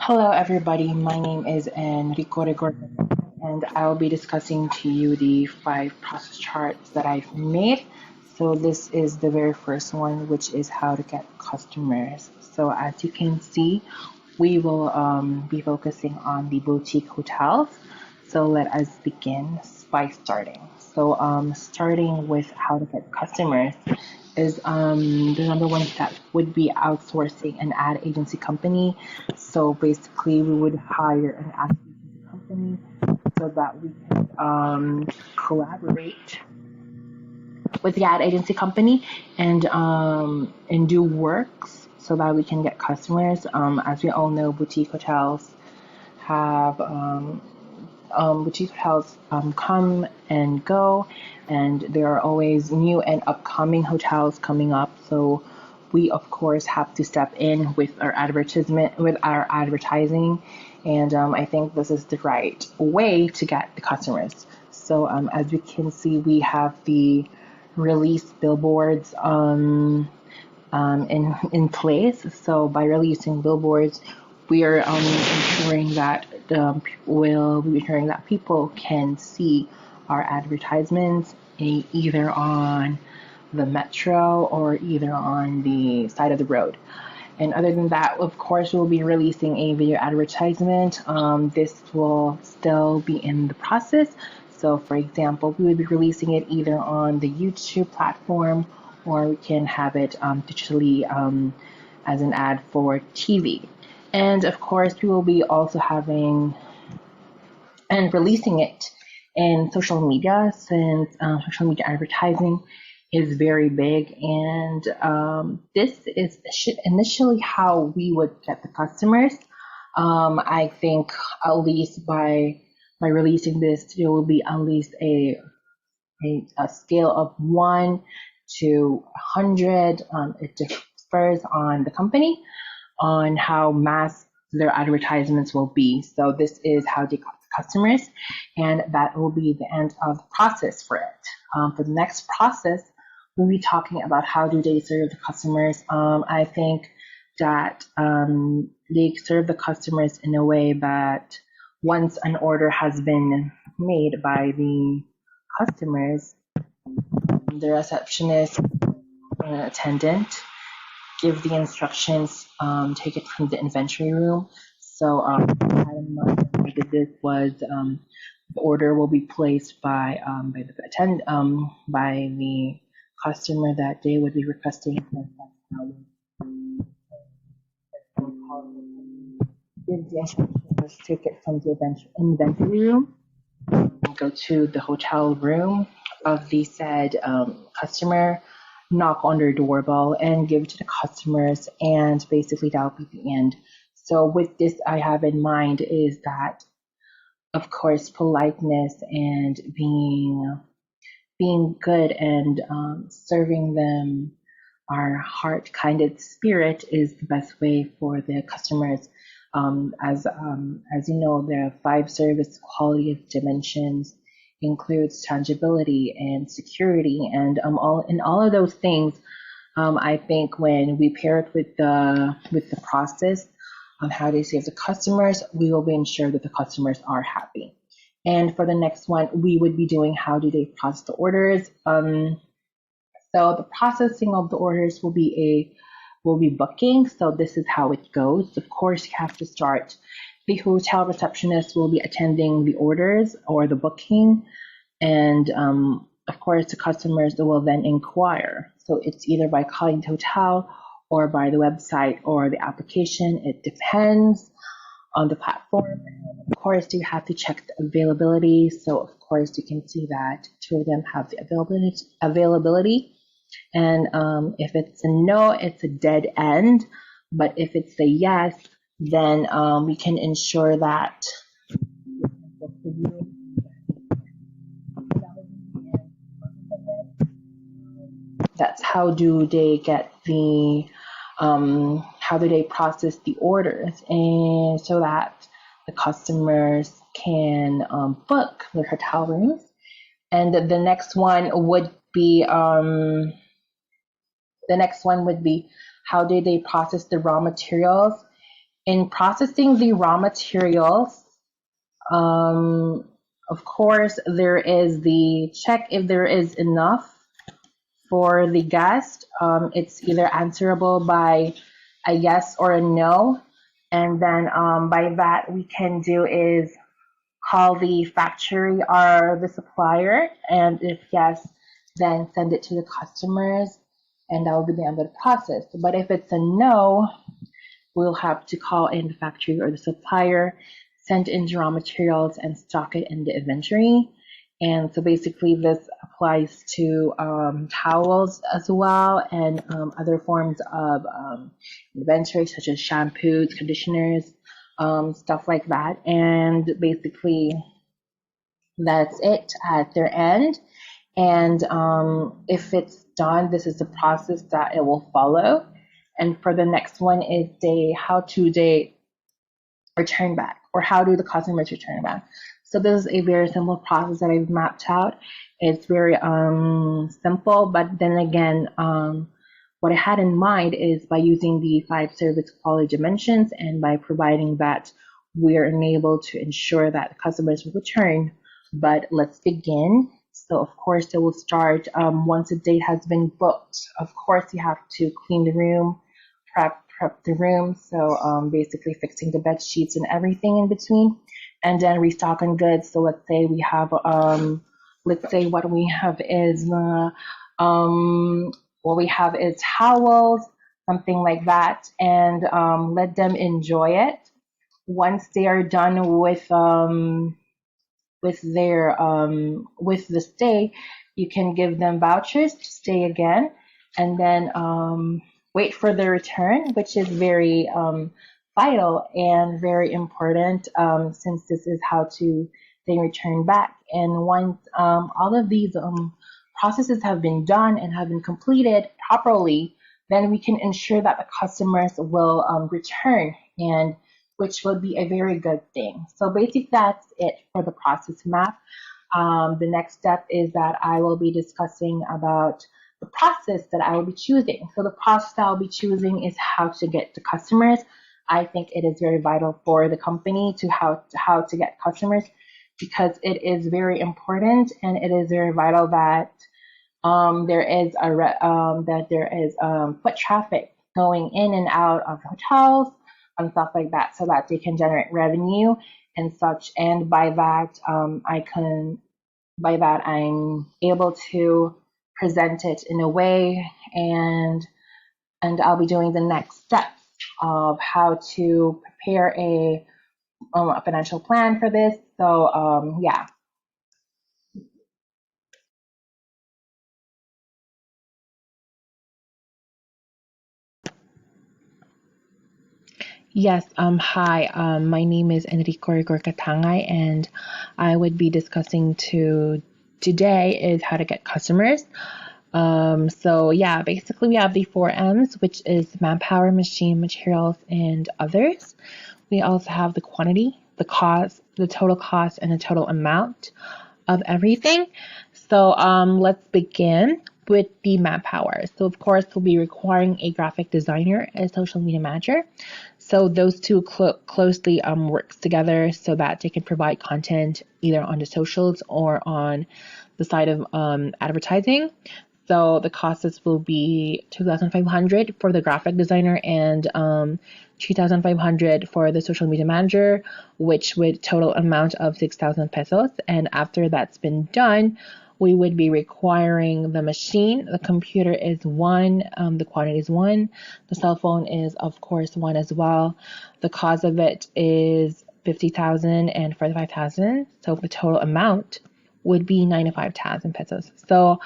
Hello, everybody. My name is Enrico Rigordo, and I'll be discussing to you the 5 process charts that I've made. So this is the very first one, which is how to get customers. So as you can see, we will be focusing on the boutique hotels. So let us begin by starting. So starting with how to get customers is the number one step would be outsourcing an ad agency company. So basically, we would hire an ad agency company so that we can collaborate with the ad agency company and do works so that we can get customers. As we all know, have boutique hotels come and go, and there are always new and upcoming hotels coming up. So we of course have to step in with our advertising, and I think this is the right way to get the customers. So as we can see, we have the release billboards in place. So by releasing billboards, we are ensuring that people can see our advertisements either on the metro or either on the side of the road. And other than that, of course, we'll be releasing a video advertisement. This will still be in the process. So, for example, we would be releasing it either on the YouTube platform or we can have it digitally as an ad for TV. And of course, we will be also having and releasing it in social media, since social media advertising is very big. And this is initially how we would get the customers. I think at least by releasing this, there will be at least a scale of 1 to 100. It differs on the company on how mass their advertisements will be. So this is how they got the customers, and that will be the end of the process for it. For the next process, we'll be talking about how do they serve the customers. I think that they serve the customers in a way that once an order has been made by the customers, the receptionist and an attendant give the instructions, take it from the inventory room. So I had in mind when I did this was the order will be placed by the customer that they would be requesting give the instructions, take it from the inventory room, go to the hotel room of the said customer, knock on their doorbell and give it to the customers, and basically that'll be the end. So with this, I have in mind is that, of course, politeness and being good and serving them our heart kind of spirit is the best way for the customers. As you know, there are 5 service quality dimensions, includes tangibility and security, and all of those things. I think when we pair it with the process on how they serve the customers, we will be ensured that the customers are happy. And for the next one, we would be doing how do they process the orders. So the processing of the orders will be booking. So this is how it goes. Of course, you have to start. The hotel receptionist will be attending the orders or the booking, and of course, the customers will then inquire. So it's either by calling the hotel or by the website or the application. It depends on the platform. And of course, you have to check the availability. So of course, you can see that 2 of them have the availability. And if it's a no, it's a dead end. But if it's a yes, then we can ensure that that's how do they get the how do they process the orders, and so that the customers can book their hotel rooms. And the next one would be how do they process the raw materials In processing the raw materials, of course, there is the check if there is enough for the guest. It's either answerable by a yes or a no. And then by that, we can do is call the factory or the supplier. And if yes, then send it to the customers. And that will be the end of the process. But if it's a no, we'll have to call in the factory or the supplier, send in the raw materials, and stock it in the inventory. And so basically, this applies to towels as well and other forms of inventory, such as shampoos, conditioners, stuff like that. And basically, that's it at their end. And if it's done, this is the process that it will follow. And for the next one is how do they return back, or how do the customers return back? So this is a very simple process that I've mapped out. It's very simple, but then again, what I had in mind is by using the 5 service quality dimensions and by providing that we're enabled to ensure that customers will return. But let's begin. So of course, it will start once a date has been booked. Of course, you have to clean the room, prep the room. So basically fixing the bed sheets and everything in between, and then restock on goods. So let's say we have, let's say what we have is, what we have is towels, something like that, and let them enjoy it. Once they are done with their with the stay, you can give them vouchers to stay again, and then wait for the return, which is very vital and very important, since this is how to they return back. And once all of these processes have been done and have been completed properly, then we can ensure that the customers will return, and which will be a very good thing. So basically, that's it for the process map. The next step is that I will be discussing about the process that I will be choosing. So the process that I'll be choosing is how to get to customers. I think it is very vital for the company to how to get customers, because it is very important, and it is very vital that there is foot traffic going in and out of hotels and stuff like that, so that they can generate revenue and such. And by that, I'm able to present it in a way, and I'll be doing the next steps of how to prepare a financial plan for this. So yeah. Yes, hi, my name is Enrico Gorkatangay, and I would be discussing today is how to get customers. So yeah, basically we have the 4 M's, which is manpower, machine, materials, and others. We also have the quantity, the cost, the total cost, and the total amount of everything. So let's begin with the manpower. So of course, we'll be requiring a graphic designer, a social media manager. So those two closely works together so that they can provide content either on the socials or on the side of advertising. So the costs will be 2,500 for the graphic designer and 2,500 for the social media manager, which would total amount of 6,000 pesos. And after that's been done, we would be requiring the machine. The computer is one, the quantity is one. The cell phone is, of course, one as well. The cost of it is 50,000 and 45,000. So the total amount would be 95,000 pesos. So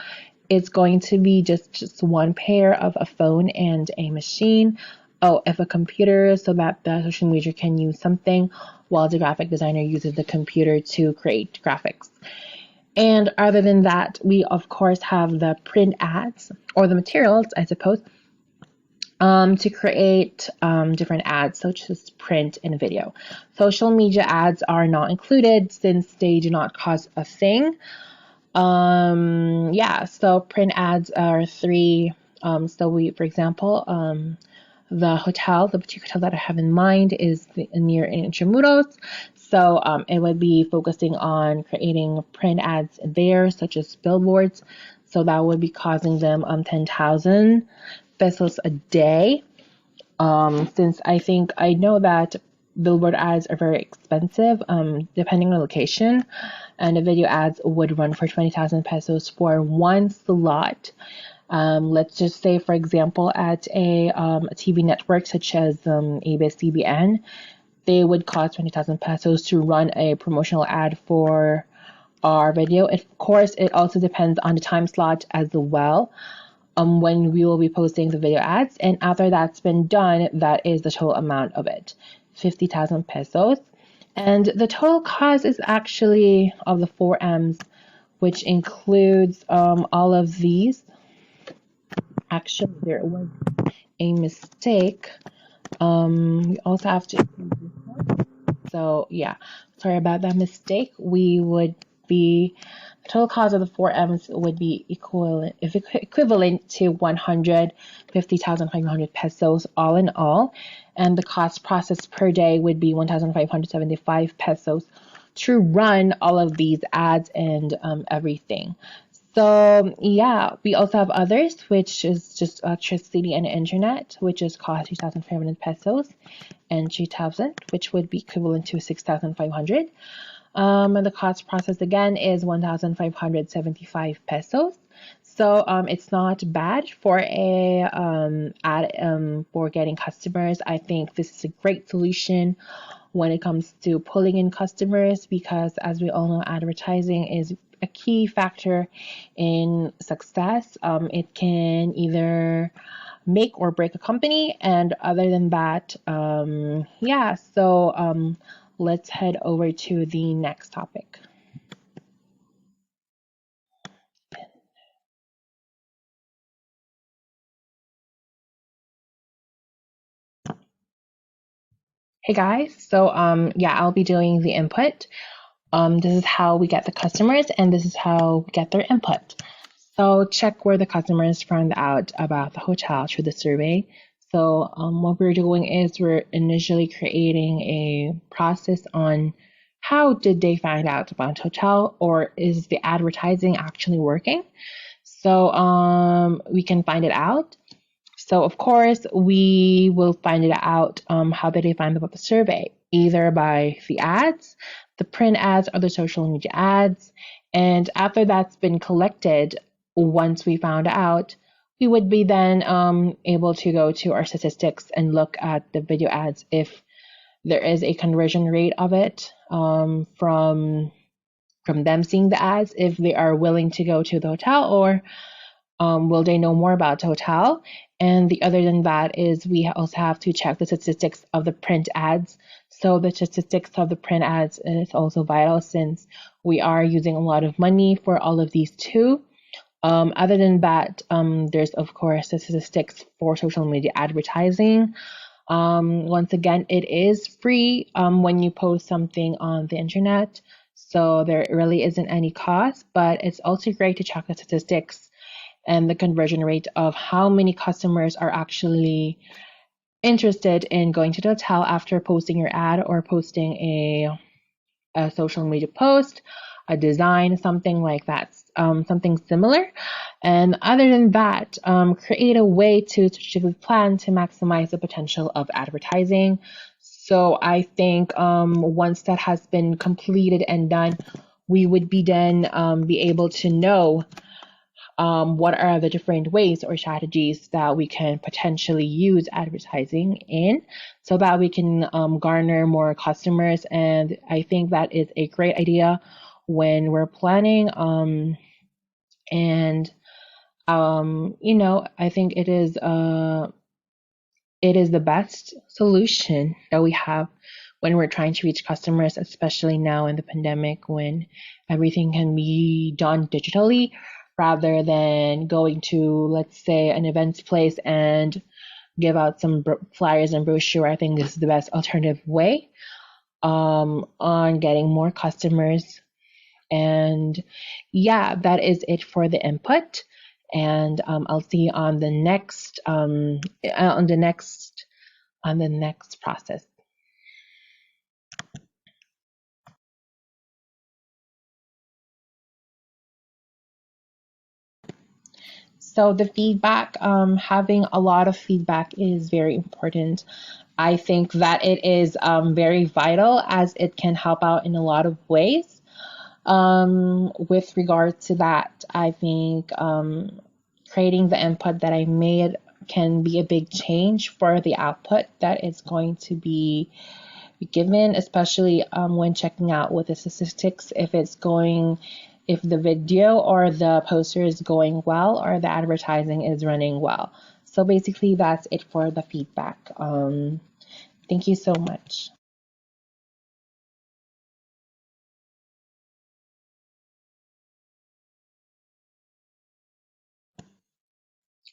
it's going to be just one pair of a phone and a machine. Oh, if a computer, so that the social media can use something while the graphic designer uses the computer to create graphics. And other than that, we of course have the print ads, or the materials, I suppose, to create different ads, such as print and video. Social media ads are not included since they do not cost a thing. Yeah, so print ads are 3. So we, for example, the hotel, the boutique hotel that I have in mind is near Intramuros. So it would be focusing on creating print ads there, such as billboards. So that would be costing them 10,000 pesos a day. Since I know that billboard ads are very expensive, depending on location, and the video ads would run for 20,000 pesos for one slot. Let's just say, for example, at a TV network such as ABS-CBN, they would cost 20,000 pesos to run a promotional ad for our video. Of course, it also depends on the time slot as well, when we will be posting the video ads. And after that's been done, that is the total amount of it, 50,000 pesos. And the total cost is actually of the 4Ms, which includes all of these. Actually, there was a mistake. We also have to, so yeah, sorry about that mistake. We would be, the total cost of the 4Ms would be equivalent to 150,500 pesos all in all. And the cost processed per day would be 1,575 pesos to run all of these ads and everything. So yeah, we also have others, which is just electricity and internet, which is cost 2,500 pesos, and 2,000, which would be equivalent to 6,500. And the cost process again is 1,575 pesos. So it's not bad for a ad for getting customers. I think this is a great solution when it comes to pulling in customers, because as we all know, advertising is a key factor in success. It can either make or break a company, and other than that, yeah, so let's head over to the next topic. Hey guys, so yeah, I'll be doing the input. This is how we get the customers, and this is how we get their input. So check where the customers found out about the hotel through the survey. So what we're doing is we're initially creating a process on how did they find out about hotel, or is the advertising actually working? So we can find it out. So of course we will find it out. How did they find about the survey? Either by the ads, the print ads, or the social media ads. And after that's been collected, once we found out, we would be then able to go to our statistics and look at the video ads if there is a conversion rate of it, from them seeing the ads, if they are willing to go to the hotel, or will they know more about the hotel. And the other than that is we also have to check the statistics of the print ads. So the statistics of the print ads is also vital, since we are using a lot of money for all of these too. Other than that, there's of course the statistics for social media advertising. Once again, it is free when you post something on the internet, so there really isn't any cost, but it's also great to check the statistics and the conversion rate of how many customers are actually interested in going to the hotel after posting your ad or posting a social media post, a design, something like that, something similar. And other than that, create a way to strategically plan to maximize the potential of advertising. So I think once that has been completed and done, we would be then be able to know what are the different ways or strategies that we can potentially use advertising in, so that we can garner more customers. And I think that is a great idea when we're planning. And I think it is the best solution that we have when we're trying to reach customers, especially now in the pandemic when everything can be done digitally rather than going to, let's say, an events place and give out some flyers and brochure. I think this is the best alternative way on getting more customers. And yeah, that is it for the input. and I'll see you on the next process. So the feedback, having a lot of feedback is very important. I think that it is very vital as it can help out in a lot of ways. With regard to that, I think creating the input that I made can be a big change for the output that is going to be given, especially when checking out with the statistics, if the video or the poster is going well or the advertising is running well. So basically, that's it for the feedback. Thank you so much.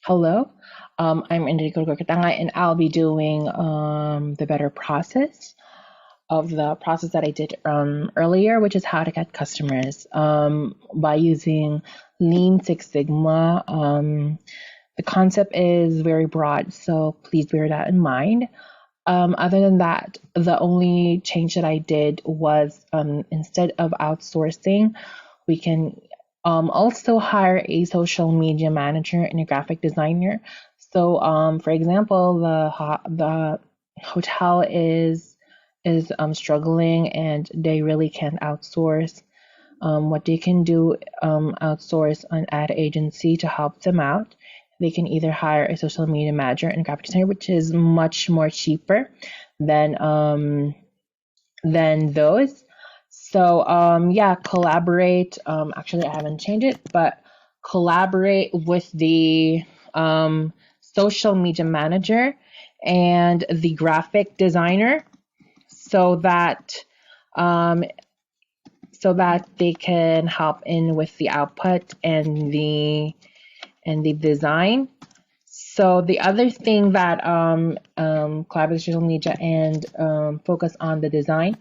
Hello, I'm Enrico Gorkatanga, and I'll be doing the better process of the process that I did earlier, which is how to get customers by using Lean Six Sigma. The concept is very broad, so please bear that in mind. Other than that, the only change that I did was instead of outsourcing, we can also hire a social media manager and a graphic designer. So, for example, the hotel is struggling and they really can't outsource. What they can do, outsource an ad agency to help them out. They can either hire a social media manager and graphic designer, which is much more cheaper than those. So yeah, collaborate. Actually, I haven't changed it, but collaborate with the social media manager and the graphic designer so that um, they can help in with the output and the design. So the other thing that collaborate social media and focus on the design.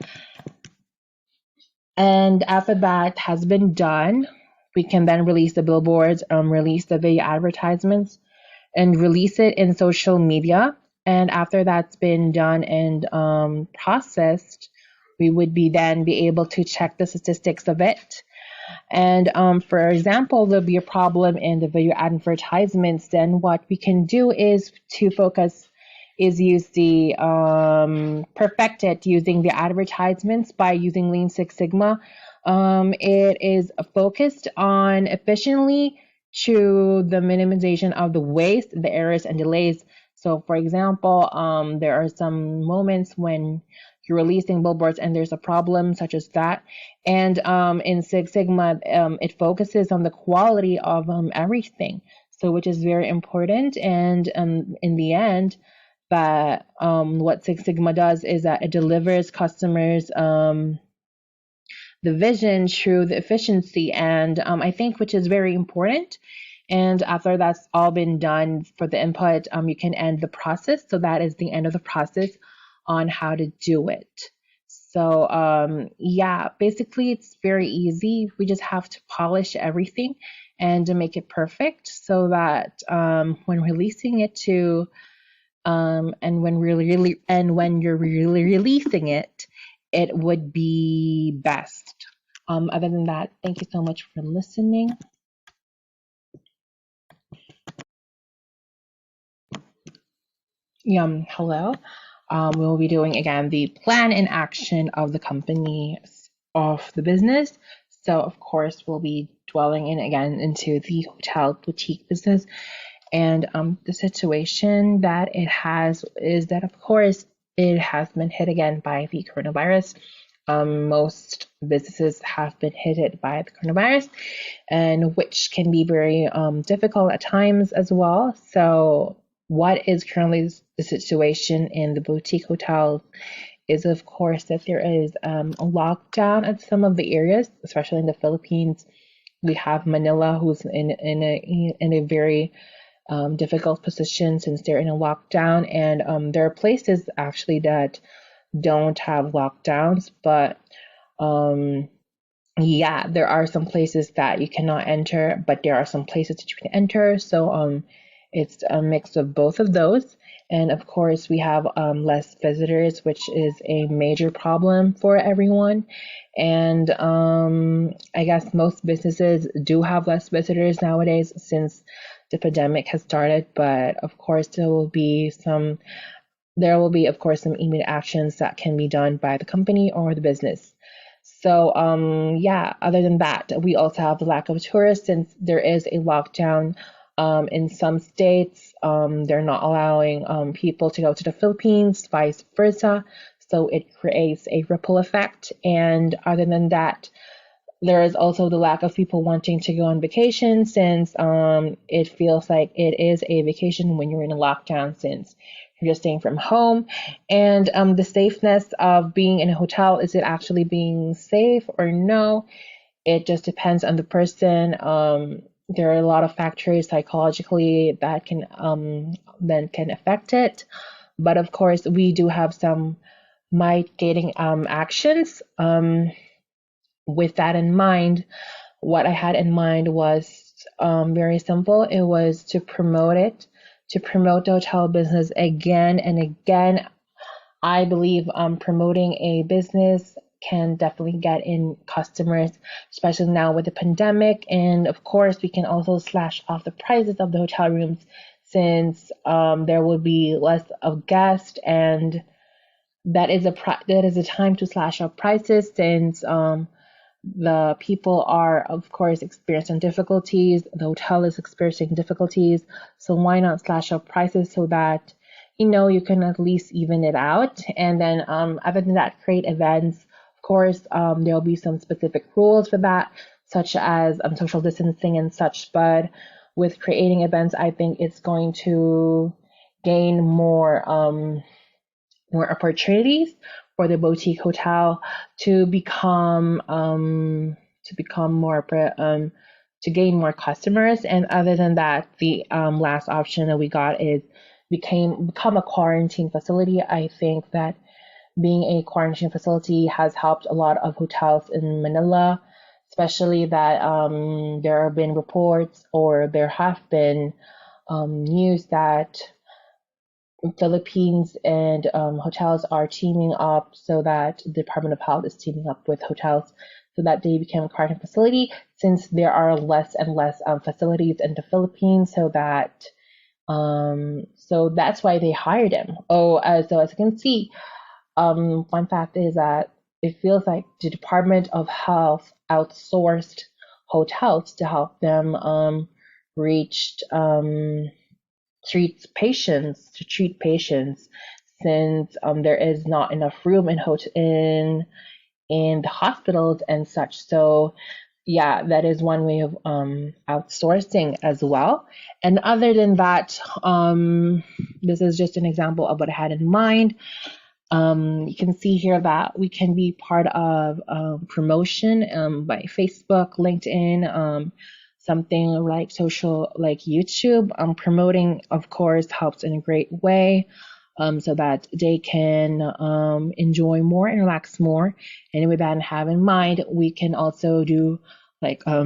And after that has been done, we can then release the billboards, release the video advertisements, and release it in social media. And after that's been done and processed, we would be able to check the statistics of it. And for example, there'll be a problem in the video advertisements. Then what we can do is to focus is use the perfect it using the advertisements by using Lean Six Sigma. It is focused on efficiently to the minimization of the waste, the errors, and delays. So, for example, there are some moments when you're releasing billboards and there's a problem such as that. And in Six Sigma, it focuses on the quality of everything, so which is very important. And in the end, that what Six Sigma does is that it delivers customers the vision through the efficiency, and I think which is very important. And after that's all been done for the input, you can end the process. So that is the end of the process on how to do it. So yeah, basically it's very easy. We just have to polish everything and to make it perfect so that when releasing it to when you're really releasing it, it would be best. Other than that, thank you so much for listening. Hello. We'll be doing again the plan and action of the company of the business. So of course we'll be dwelling in again into the hotel boutique business. And the situation that it has is that, of course, it has been hit again by the coronavirus. Most businesses have been hit by the coronavirus, and which can be very difficult at times as well. So, what is currently the situation in the boutique hotels is, of course, that there is a lockdown at some of the areas, especially in the Philippines. We have Manila, who's in a very difficult position since they're in a lockdown, and there are places actually that don't have lockdowns, but yeah, there are some places that you cannot enter, but there are some places that you can enter. So it's a mix of both of those. And of course, we have less visitors, which is a major problem for everyone. And I guess most businesses do have less visitors nowadays since the pandemic has started. But of course, there will be, of course, some immediate actions that can be done by the company or the business. So, yeah, other than that, we also have the lack of tourists since there is a lockdown in some states. They're not allowing people to go to the Philippines, vice versa. So it creates a ripple effect. And other than that, there is also the lack of people wanting to go on vacation since it feels like it is a vacation when you're in a lockdown since you're just staying from home. And the safeness of being in a hotel, is it actually being safe or no? It just depends on the person. There are a lot of factors psychologically that can affect it. But of course, we do have some mitigating actions. With that in mind, what I had in mind was very simple. It was to promote the hotel business again and again. I believe promoting a business can definitely get in customers, especially now with the pandemic. And of course, we can also slash off the prices of the hotel rooms since there will be less of guests, and that is a time to slash off prices since the people are, of course, experiencing difficulties. The hotel is experiencing difficulties. So why not slash up prices so that you can at least even it out? And then, other than that, create events. Of course, there'll be some specific rules for that, such as social distancing and such. But with creating events, I think it's going to gain more opportunities for the boutique hotel to become more to gain more customers. And other than that, the last option that we got is become a quarantine facility. I think that being a quarantine facility has helped a lot of hotels in Manila, especially that there have been reports or there have been news that Philippines and hotels are teaming up so that the Department of Health is teaming up with hotels so that they become a quarantine facility since there are less and less facilities in the Philippines so that's why they hired him. So as you can see, one fact is that it feels like the Department of Health outsourced hotels to help them reach treat patients since there is not enough room in the hospitals and such. So yeah, that is one way of outsourcing as well. And other than that, this is just an example of what I had in mind. You can see here that we can be part of promotion by Facebook, LinkedIn, something like social, like YouTube. Promoting, of course, helps in a great way so that they can enjoy more and relax more. And with that have in mind, we can also do like a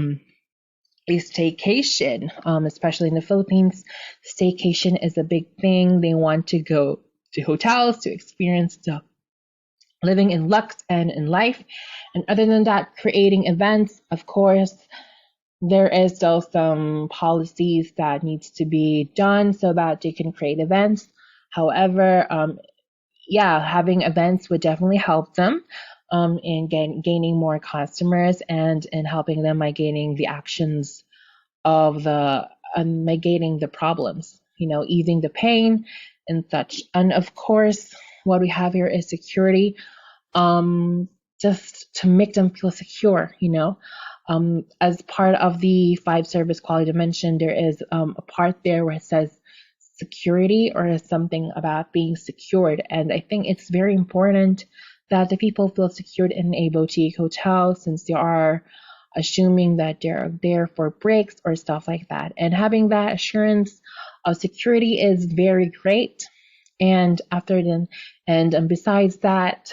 staycation, especially in the Philippines. Staycation is a big thing. They want to go to hotels to experience the living in lux and in life. And other than that, creating events, of course, there is still some policies that needs to be done so that they can create events. However, yeah, having events would definitely help them in gaining more customers and in helping them by gaining the actions of the mitigating the problems, easing the pain and such. And of course, what we have here is security, just to make them feel secure, as part of the 5 service quality dimension, there is a part there where it says security or something about being secured. And I think it's very important that the people feel secured in a boutique hotel since they are assuming that they're there for breaks or stuff like that. And having that assurance of security is very great. And besides that,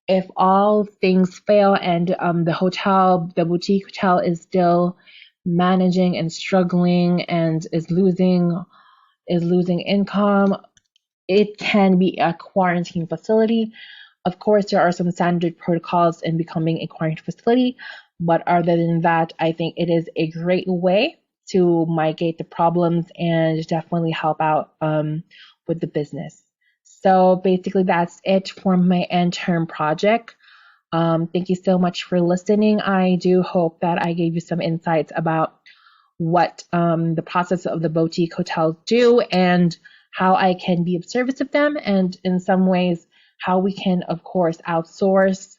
if all things fail and the boutique hotel is still managing and struggling and is losing income, it can be a quarantine facility. Of course, there are some standard protocols in becoming a quarantine facility, but other than that, I think it is a great way to mitigate the problems and definitely help out with the business. So basically, that's it for my end-term project. Thank you so much for listening. I do hope that I gave you some insights about what the process of the boutique hotels do and how I can be of service of them, and in some ways, how we can, of course, outsource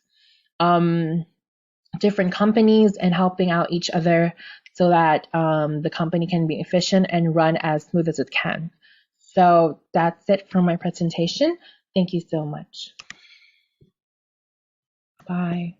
different companies and helping out each other so that the company can be efficient and run as smooth as it can. So that's it for my presentation. Thank you so much. Bye.